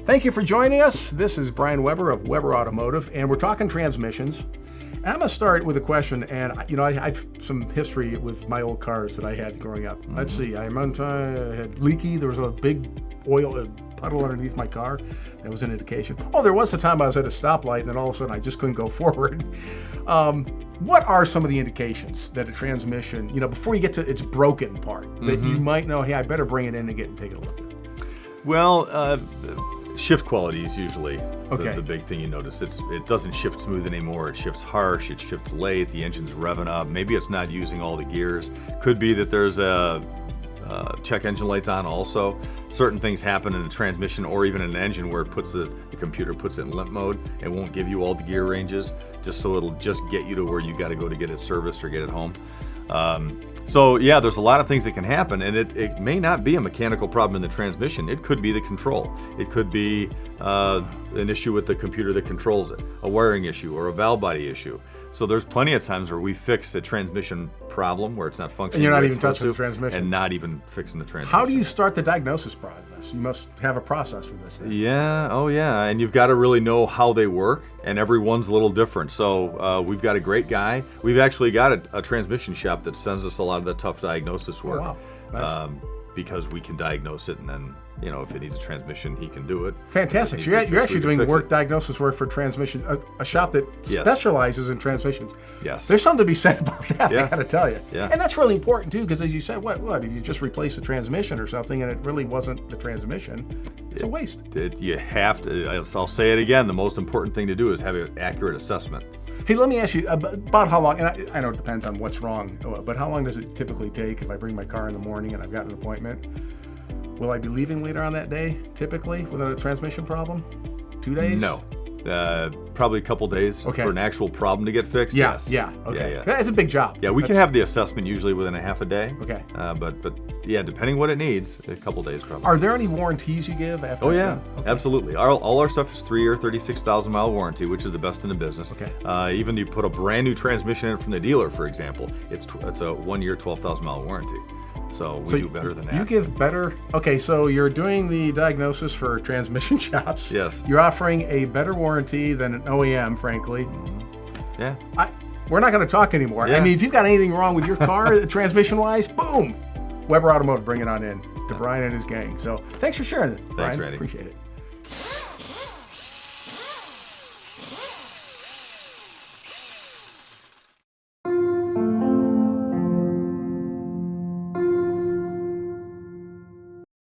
Thank you for joining us. This is Brian Weber of Weber Automotive, and we're talking transmissions. And I'm going to start with a question, and I have some history with my old cars that I had growing up. Let's see, I had leaky. There was a big oil puddle underneath my car. That was an indication. Oh, there was a time I was at a stoplight, and then all of a sudden I just couldn't go forward. What are some of the indications that a transmission, before you get to its broken part, that you might know, hey, I better bring it in and take a look at? Well, shift quality is usually Okay. the big thing you notice. It doesn't shift smooth anymore. It shifts harsh. It shifts late. The engine's revving up. Maybe it's not using all the gears. Could be that there's a check engine lights on also. Certain things happen in a transmission or even in an engine where the computer puts it in limp mode and won't give you all the gear ranges, just so it'll just get you to where you got to go to get it serviced or get it home. So yeah, there's a lot of things that can happen, and it may not be a mechanical problem in the transmission. It could be the control. It could be an issue with the computer that controls it, a wiring issue or a valve body issue. So there's plenty of times where we fix a transmission problem where it's not functioning. And you're not the way even it's supposed touching the to, transmission. and not even fixing the transmission. How do you start the diagnosis process? You must have a process for this thing. Yeah, oh yeah, and you've got to really know how they work, and everyone's a little different. So we've got a great guy. We've actually got a transmission shop that sends us a lot of the tough diagnosis work. Oh, wow. Nice. Because we can diagnose it, and then if it needs a transmission, he can do it. Fantastic. So you're actually doing diagnosis work for transmission, a shop that specializes in transmissions. Yes. There's something to be said about that, Yeah. I got to tell you. Yeah. And that's really important, too, because as you said, what? If you just replace the transmission or something and it really wasn't the transmission, it's a waste. You have to, I'll say it again, the most important thing to do is have an accurate assessment. Hey, let me ask you about how long, and I know it depends on what's wrong, but how long does it typically take if I bring my car in the morning and I've got an appointment? Will I be leaving later on that day, typically, with a transmission problem? 2 days? No. Probably a couple days for an actual problem to get fixed. Yeah, yes. yeah, okay. Yeah. That's a big job. Yeah, we can have the assessment usually within a half a day. Okay. But yeah, depending what it needs, a couple days probably. Are there any warranties you give after? Oh yeah, absolutely. All our stuff is 3-year, 36,000 mile warranty, which is the best in the business. Okay. Even you put a brand new transmission in from the dealer, for example, it's a 1-year, 12,000 mile warranty. So we do better than that. You give better. Okay, so you're doing the diagnosis for transmission shops. Yes. You're offering a better warranty than an OEM, frankly. Yeah. We're not going to talk anymore. Yeah. I mean, if you've got anything wrong with your car, transmission-wise, boom, Weber Automotive, bring it on in to Brian and his gang. So thanks for sharing it, Brian. Thanks, Randy. Appreciate it.